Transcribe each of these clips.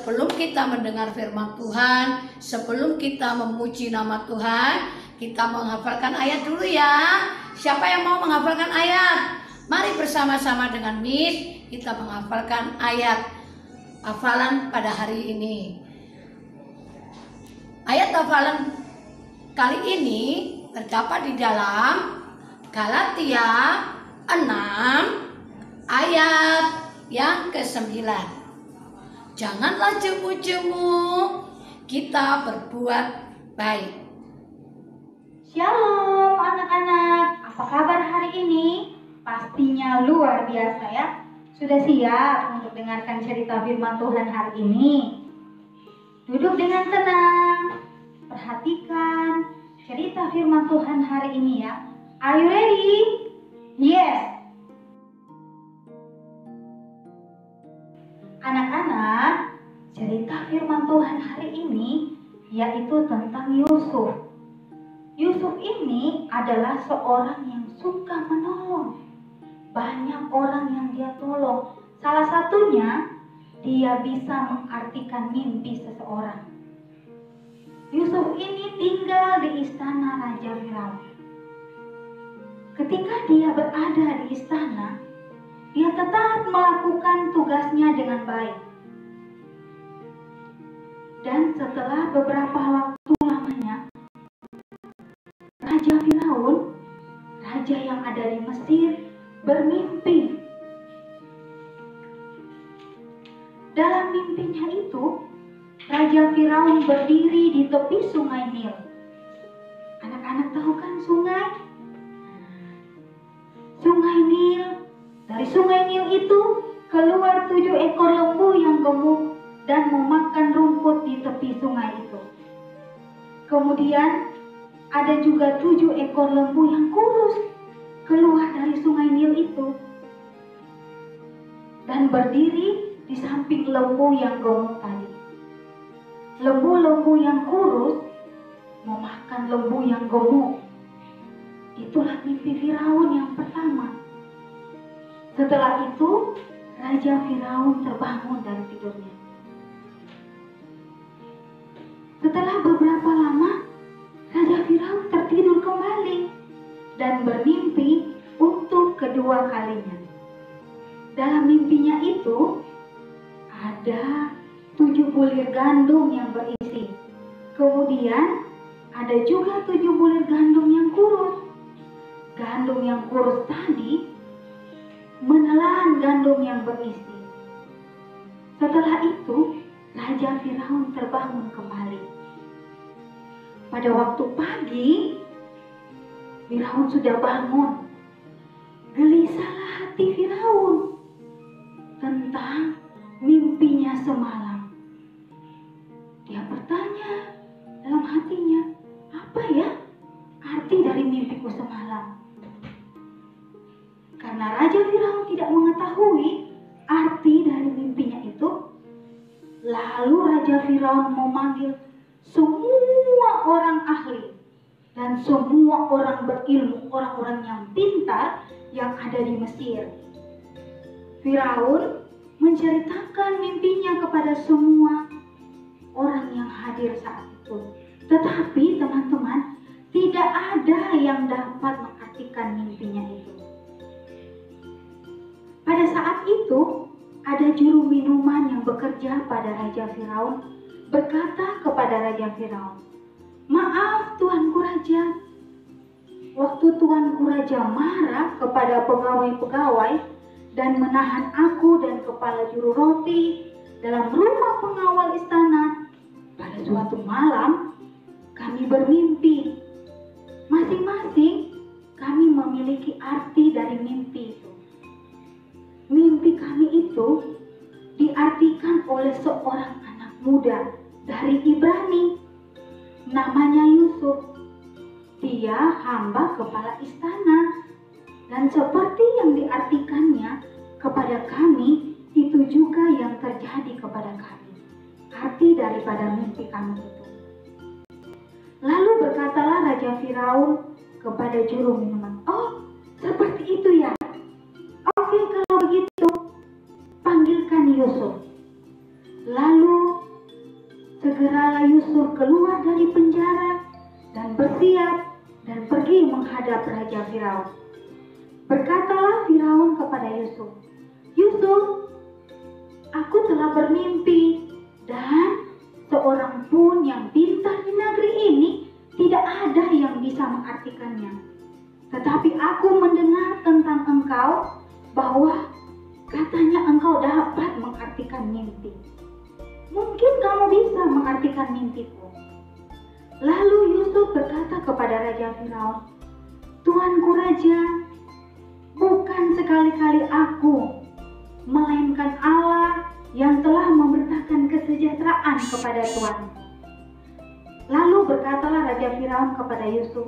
sebelum kita mendengar firman Tuhan, sebelum kita memuji nama Tuhan, kita menghafalkan ayat dulu ya. Siapa yang mau menghafalkan ayat? Mari bersama-sama dengan Miss kita menghafalkan ayat hafalan pada hari ini. Ayat hafalan kali ini terdapat di dalam Galatia 6 ayat yang ke-9. Janganlah jemu-jemu, kita berbuat baik. Shalom anak-anak, apa kabar hari ini? Pastinya luar biasa ya. Sudah siap untuk dengarkan cerita firman Tuhan hari ini? Duduk dengan tenang, perhatikan cerita firman Tuhan hari ini ya. Are you ready? Yes. Anak-anak, cerita firman Tuhan hari ini yaitu tentang Yusuf. Yusuf ini adalah seorang yang suka menolong. Banyak orang yang dia tolong. Salah satunya, dia bisa mengartikan mimpi seseorang. Yusuf ini tinggal di istana Raja Firaun. Ketika dia berada di istana, dia tetap melakukan tugasnya dengan baik. Dan setelah beberapa waktu lamanya, Raja Firaun, raja yang ada di Mesir, bermimpi. Dalam mimpinya itu, Raja Firaun berdiri di tepi sungai Nil. Anak-anak tahu kan sungai? Sungai Nil. Dari sungai Nil itu keluar 7 ekor lembu yang gemuk dan memakan rumput di tepi sungai itu. Kemudian ada juga 7 ekor lembu yang kurus keluar dari sungai Nil itu dan berdiri di samping lembu yang gemuk tadi. Lembu-lembu yang kurus memakan lembu yang gemuk. Itulah mimpi Firaun yang pertama. Setelah itu, Raja Firaun terbangun dari tidurnya. Setelah beberapa lama, Raja Firaun tertidur kembali dan bermimpi untuk kedua kalinya. Dalam mimpinya itu, ada 7 bulir gandum yang berisi. Kemudian, ada juga 7 bulir gandum yang kurus. Gandum yang kurus tadi menelan gandum yang berisi. Setelah itu, Raja Firaun terbangun kembali. Pada waktu pagi, Firaun sudah bangun. Gelisahlah hati Firaun tentang mimpinya semalam. Dia bertanya dalam hatinya, apa ya arti dari mimpiku semalam? Karena Raja Firaun tidak mengetahui arti dari mimpinya itu, lalu Raja Firaun memanggil semua orang ahli dan semua orang berilmu, orang-orang yang pintar yang ada di Mesir. Firaun menceritakan mimpinya kepada semua orang yang hadir saat itu. Tetapi teman-teman, tidak ada yang dapat mengartikan mimpinya itu. Pada saat itu, ada juru minuman yang bekerja pada Raja Firaun berkata kepada Raja Firaun, "Maaf Tuanku Raja, waktu Tuanku Raja marah kepada pegawai-pegawai dan menahan aku dan kepala juru roti dalam rumah pengawal istana. Pada suatu malam, kami bermimpi. Masing-masing kami memiliki arti dari mimpi itu. Mimpi kami itu diartikan oleh seorang anak muda dari Ibrani. Namanya Yusuf. Dia hamba kepala istana. Dan seperti yang diartikannya kepada kami, itu juga yang terjadi kepada kami. Arti daripada mimpi kami itu. Lalu berkatalah Raja Firaun kepada juru minuman, "Oh, seperti itu ya. Oke, kalau begitu, panggilkan Yusuf." Lalu berbicara dan bersiap dan pergi menghadap Raja Firaun. Berkatalah Firaun kepada Yusuf, "Yusuf, aku telah bermimpi, dan seorang pun yang pintar di negeri ini tidak ada yang bisa mengartikannya. Tetapi aku mendengar tentang engkau bahwa katanya engkau dapat mengartikan mimpi. Mungkin kamu bisa mengartikan mimpiku." Lalu Yusuf berkata kepada Raja Firaun, "Tuanku Raja, bukan sekali-kali aku, melainkan Allah yang telah memberitakan kesejahteraan kepada tuanku." Lalu berkatalah Raja Firaun kepada Yusuf,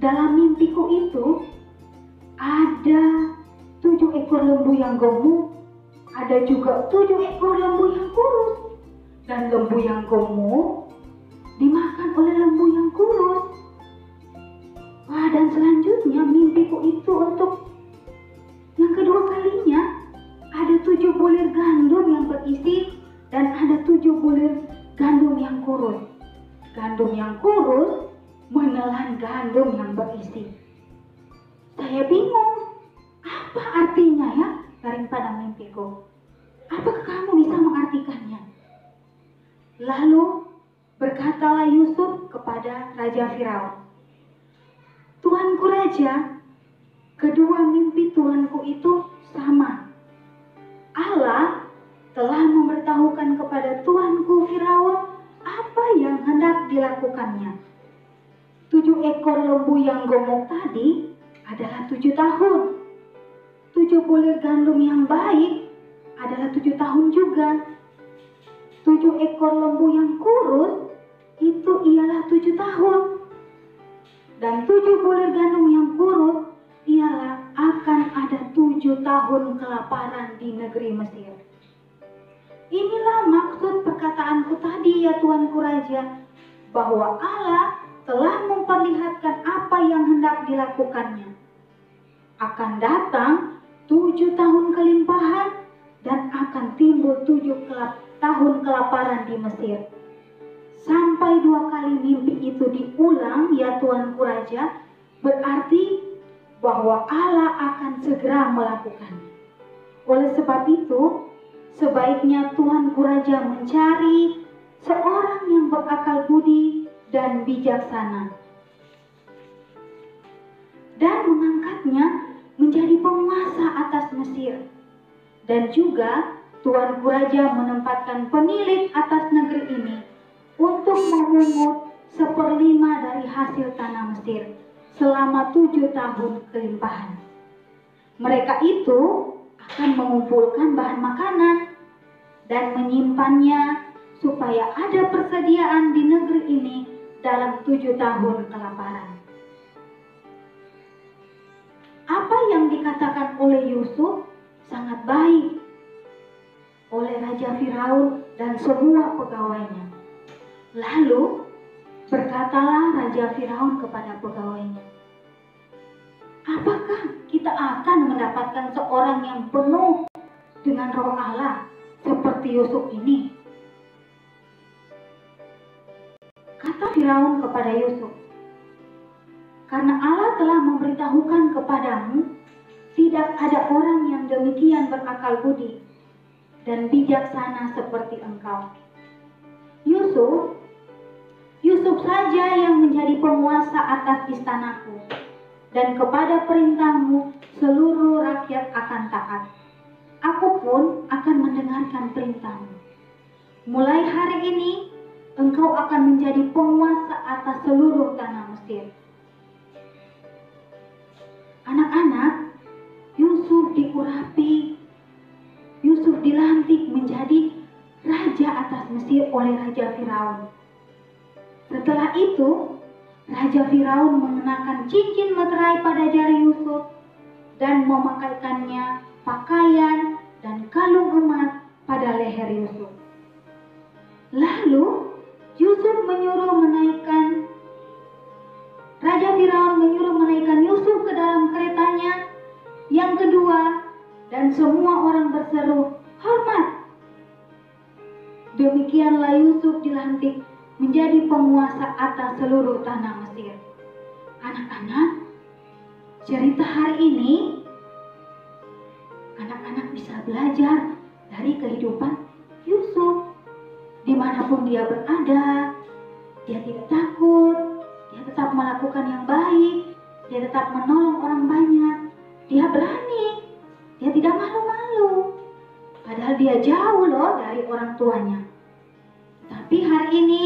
"Dalam mimpiku itu ada 7 ekor lembu yang gemuk, ada juga 7 ekor lembu yang kurus, dan lembu yang gemuk dimakan oleh lembu yang kurus. Wah, dan selanjutnya mimpiku itu untuk yang kedua kalinya, ada 7 bulir gandum yang berisi dan ada 7 bulir gandum yang kurus. Gandum yang kurus menelan gandum yang berisi." Saya bingung, apa artinya ya daripada mimpiku? Apakah kamu bisa mengartikannya? Lalu berkatalah Yusuf kepada Raja Firaun, "Tuanku Raja, kedua mimpi tuanku itu sama. Allah telah memberitahukan kepada tuanku Firaun apa yang hendak dilakukannya. 7 ekor lembu yang gemuk tadi adalah 7 tahun. 7 bulir gandum yang baik adalah 7 tahun juga. 7 ekor lembu yang kurus itu ialah 7 tahun. Dan 7 bulir gandum yang kurus ialah akan ada 7 tahun kelaparan di negeri Mesir." Inilah maksud perkataanku tadi ya Tuanku Raja, bahwa Allah telah memperlihatkan apa yang hendak dilakukannya. Akan datang 7 tahun kelimpahan dan akan timbul 7 tahun kelaparan di Mesir. Sampai 2 kali mimpi itu diulang ya Tuanku Raja, berarti bahwa Allah akan segera melakukannya. Oleh sebab itu, sebaiknya Tuanku Raja mencari seorang yang berakal budi dan bijaksana dan mengangkatnya menjadi penguasa atas Mesir. Dan juga Tuanku Raja menempatkan penilik atas negeri ini untuk memungut 1/5 dari hasil tanah Mesir selama 7 tahun kelimpahan. Mereka itu akan mengumpulkan bahan makanan dan menyimpannya supaya ada persediaan di negeri ini dalam 7 tahun kelaparan. Apa yang dikatakan oleh Yusuf sangat baik oleh Raja Firaun dan semua pegawainya. Lalu berkatalah Raja Firaun kepada pegawainya, "Apakah kita akan mendapatkan seorang yang penuh dengan roh Allah seperti Yusuf ini?" Kata Firaun kepada Yusuf, "Karena Allah telah memberitahukan kepadamu, tidak ada orang yang demikian berakal budi dan bijaksana seperti engkau. Yusuf saja yang menjadi penguasa atas istanaku, dan kepada perintahmu seluruh rakyat akan taat. Aku pun akan mendengarkan perintahmu. Mulai hari ini, engkau akan menjadi penguasa atas seluruh tanah Mesir." Anak-anak, Yusuf diurapi, Yusuf dilantik menjadi raja atas Mesir oleh Raja Firaun. Setelah itu, Raja Firaun mengenakan cincin meterai pada jari Yusuf dan memakaikannya pakaian dan kalung emas pada leher Yusuf. Lalu Raja Firaun menyuruh menaikkan Yusuf ke dalam keretanya yang kedua, dan semua orang berseru, "Hormat!" Demikianlah Yusuf dilantik menjadi penguasa atas seluruh tanah Mesir. Anak-anak, cerita hari ini anak-anak bisa belajar dari kehidupan Yusuf. Dimanapun dia berada, dia tidak takut, dia tetap melakukan yang baik, dia tetap menolong orang banyak, dia berani, dia tidak malu-malu. Padahal dia jauh loh dari orang tuanya. Tapi hari ini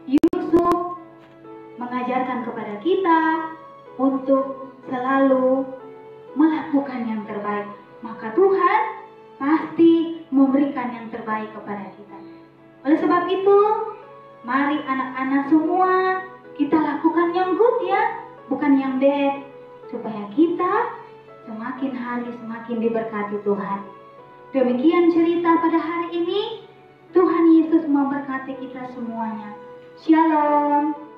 Yusuf mengajarkan kepada kita untuk selalu melakukan yang terbaik. Maka Tuhan pasti memberikan yang terbaik kepada kita. Oleh sebab itu, mari anak-anak semua kita lakukan yang good ya, bukan yang bad, supaya kita semakin hari semakin diberkati Tuhan. Demikian cerita pada hari ini. Tuhan Yesus memberkati kita semuanya. Shalom.